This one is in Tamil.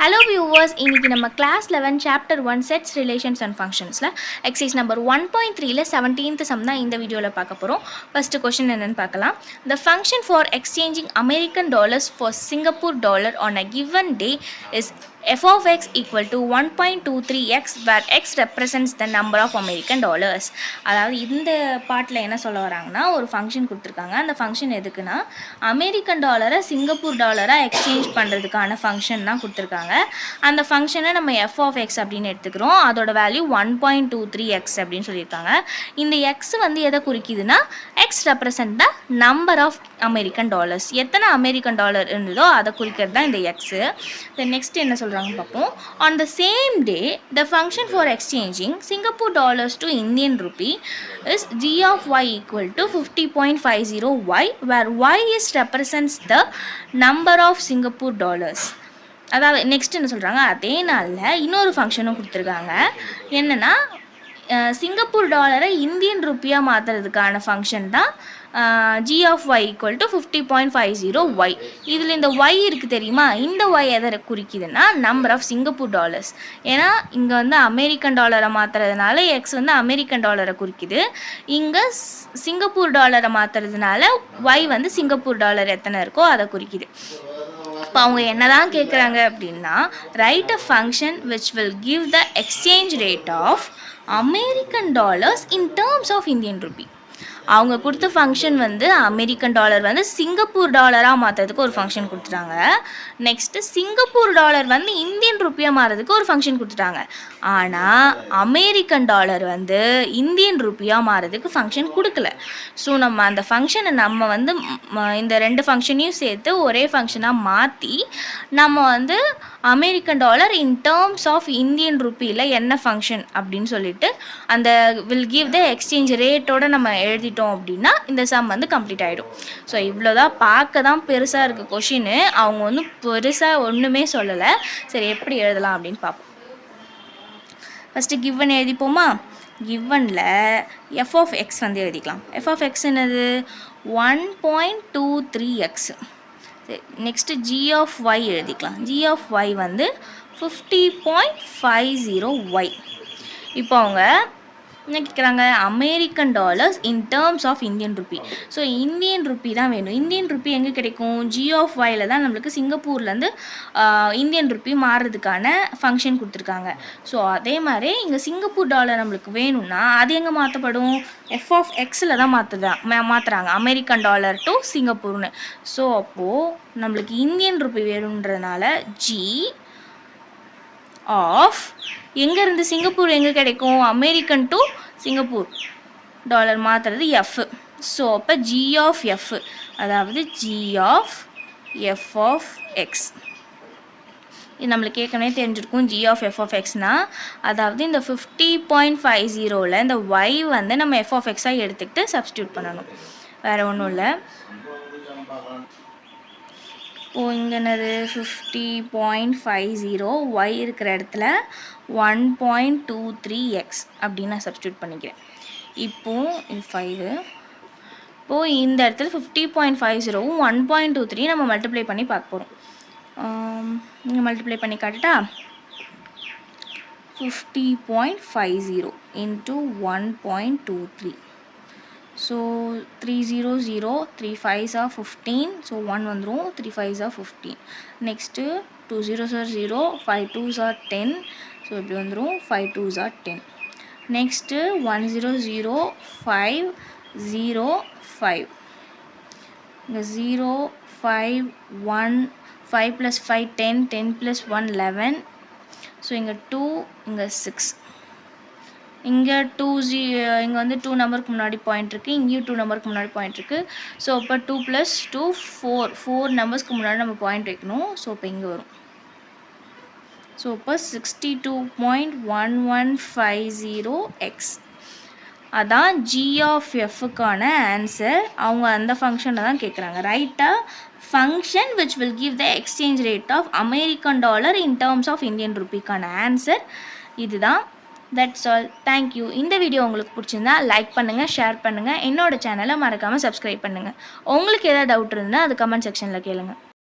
Hello viewers, இன்னைக்கு நம்ம class 11 chapter 1 sets relations and functionsல exercise number 1.3ல 17th sum தான் இந்த வீடியோல பார்க்க போறோம். First question என்னன்னு பார்க்கலாம். The function for exchanging American dollars for Singapore dollar on a given day is f of x equal to 1.23x where x represents the number of American dollars. அதாவது இந்த பார்ட்டில் என்ன சொல்ல வராங்கன்னா ஒரு ஃபங்க்ஷன் கொடுத்துருக்காங்க. அந்த ஃபங்க்ஷன் எதுக்குன்னா அமெரிக்கன் டாலரை சிங்கப்பூர் டாலராக எக்ஸ்சேஞ்ச் பண்ணுறதுக்கான ஃபங்க்ஷன் தான் கொடுத்துருக்காங்க. அந்த ஃபங்க்ஷனை நம்ம எஃப் ஆஃப் எக்ஸ் அப்படின்னு எடுத்துக்கிறோம். அதோட வேல்யூ 1.23x அப்படின்னு சொல்லியிருக்காங்க. இந்த எக்ஸ் வந்து எதை குறிக்குதுன்னா x represent the number of American dollars. எத்தனை அமெரிக்கன் டாலர் இருந்ததோ அதை குறிக்கிறது தான் இந்த எக்ஸு. நெக்ஸ்ட் என்ன சொல்கிறாங்க பார்ப்போம். On the same day, the function for exchanging Singapore dollars to Indian rupee is g of y equal to 50.50y, where y is represents the number of Singapore dollars. அதாவது நெக்ஸ்ட் என்ன சொல்கிறாங்க, அதே நாளில் இன்னொரு ஃபங்க்ஷனும் கொடுத்துருக்காங்க. என்னென்னா சிங்கப்பூர் டாலரை இந்தியன் ருப்பியாக மாற்றுறதுக்கான ஃபங்க்ஷன் தான் g of y equal to 50.50y. இதில் இந்த y இருக்குது தெரியுமா, இந்த y எதை குறிக்குதுன்னா நம்பர் ஆஃப் சிங்கப்பூர் டாலர்ஸ். ஏன்னா இங்கே வந்து அமெரிக்கன் டாலரை மாற்றுறதுனால எக்ஸ் வந்து அமெரிக்கன் டாலரை குறிக்குது. இங்கே சிங்கப்பூர் டாலரை மாற்றுறதுனால y வந்து சிங்கப்பூர் டாலர் எத்தனை இருக்கோ அதை குறிக்குது. இப்போ அவங்க என்னதான் கேட்குறாங்க அப்படின்னா write a function which will give the exchange rate of American dollars in terms of Indian rupee. அவங்க கொடுத்த ஃபங்க்ஷன் வந்து அமெரிக்கன் டாலர் வந்து சிங்கப்பூர் டாலராக மாற்றுறதுக்கு ஒரு ஃபங்க்ஷன் கொடுத்துட்டாங்க. நெக்ஸ்ட்டு சிங்கப்பூர் டாலர் வந்து இந்தியன் ருப்பியாக மாறுறதுக்கு ஒரு ஃபங்க்ஷன் கொடுத்துட்டாங்க. ஆனால் அமெரிக்கன் டாலர் வந்து இந்தியன் ருப்பியாக மாறுறதுக்கு ஃபங்க்ஷன் கொடுக்கல. ஸோ நம்ம அந்த ஃபங்க்ஷனை நம்ம வந்து இந்த ரெண்டு ஃபங்க்ஷனையும் சேர்த்து ஒரே ஃபங்க்ஷனாக மாற்றி நம்ம வந்து American dollar in terms of Indian ருப்பியில் என்ன ஃபங்க்ஷன் அப்படின்னு சொல்லிட்டு அந்த வில் கிவ் த எக்ஸ்சேஞ்ச் ரேட்டோட நம்ம எழுதிட்டோம் அப்படின்னா இந்த சம் வந்து கம்ப்ளீட் ஆகிடும். ஸோ இவ்வளோதான், பார்க்க தான் பெருசாக இருக்குது கொஷின்னு. அவங்க வந்து பெருசாக ஒன்றுமே சொல்லலை. சரி, எப்படி எழுதலாம் அப்படின்னு பார்ப்போம். ஃபஸ்ட்டு கிவன் எழுதிப்போமா. கிவனில் எஃப் ஆஃப் எக்ஸ் வந்து எழுதிக்கலாம். எஃப் ஆஃப் எக்ஸ் என்னது 1.23x. Next g of y எழுதிக்கலாம். ஜி ஆஃப் ஒய் வந்து 50.50y. இப்போ அவங்க என்ன கேட்குறாங்க, American dollars in terms of Indian rupee. So Indian rupee தான் வேணும். இந்தியன் ருப்பி எங்கே கிடைக்கும், ஜி ஆஃப் ஒயில் தான் நம்மளுக்கு சிங்கப்பூர்லேருந்து இந்தியன் ருப்பி மாறுறதுக்கான ஃபங்க்ஷன் கொடுத்துருக்காங்க. ஸோ அதே மாதிரி இங்கே சிங்கப்பூர் டாலர் நம்மளுக்கு வேணும்னா அது எங்கே மாற்றப்படும், எஃப் ஆஃப் எக்ஸில் தான் மாற்றுறாங்க அமெரிக்கன் டாலர் டு சிங்கப்பூர்னு. ஸோ அப்போது நம்மளுக்கு இந்தியன் ருப்பி வேணுன்றதுனால ஜி ஆஃப் எங்கேருந்து சிங்கப்பூர் எங்கே கிடைக்கும், அமெரிக்கன் டு சிங்கப்பூர் டாலர் மாற்றுறது எஃப். ஸோ அப்போ ஜி ஆஃப் எஃப், அதாவது G of F of X. இது நம்மளுக்கு ஏற்கனவே தெரிஞ்சிருக்கும். ஜி ஆஃப் எஃப் ஆஃப் எக்ஸ்னால் அதாவது இந்த 50.50ல் இந்த ஒய் வந்து நம்ம எஃப் ஆஃப் எக்ஸாக எடுத்துக்கிட்டு சப்ஸ்டியூட் பண்ணணும், வேறு ஒன்றும் இல்லை. இப்போது இங்கே என்னது 50.50 ஒய் இருக்கிற இடத்துல 1.23x அப்படின்னு நான் சப்ஸ்டியூட் பண்ணிக்கிறேன். இப்போது இது 5. இப்போது இந்த இடத்துல 50.50வும் 1.23 நம்ம மல்டிப்ளை பண்ணி பார்க்க போகிறோம். இங்கே மல்டிப்ளை பண்ணி காட்டுட்டா 50.50 into 1.23. So 3 0 0 3 5s are 15. So 1 வந்துடும், 3 5s are 15. Next 2 0s are 0, 5 2s are 10. So இப்படி வந்துடும், 5 2s are 10. நெக்ஸ்ட்டு 1 0 0 5 0 5. இங்கே 0 5 1 5 + 5 10 10 + 1 11. ஸோ இங்கே 2 இங்கே 6. இங்கே 2 இங்கே வந்து 2 நம்பருக்கு முன்னாடி பாயிண்ட் இருக்குது, இங்கேயும் 2 நம்பருக்கு முன்னாடி பாயிண்ட் இருக்குது. ஸோ இப்போ 2 + 2 4 நம்பர்ஸ்க்கு முன்னாடி நம்ம பாயிண்ட் வைக்கணும். ஸோ இப்போ இங்கே வரும். ஸோ இப்போ 62.1150x அதான் ஜி ஆஃப் எஃப்க்கான ஆன்சர். அவங்க அந்த ஃபங்க்ஷனை தான் கேட்குறாங்க. ரைட்டாக function which will give the exchange rate of American dollar in terms of Indian ருப்பிக்கான ஆன்சர் இதுதான். That's all. தேங்க்யூ. இந்த வீடியோ உங்களுக்கு பிடிச்சிருந்தா லைக் பண்ணுங்கள், ஷேர் பண்ணுங்கள், என்னோட சேனலை மறக்காமல் சப்ஸ்கிரைப் பண்ணுங்கள். உங்களுக்கு எதாவது டவுட் இருந்தால் அது கமெண்ட் செக்ஷனில் கேளுங்கள்.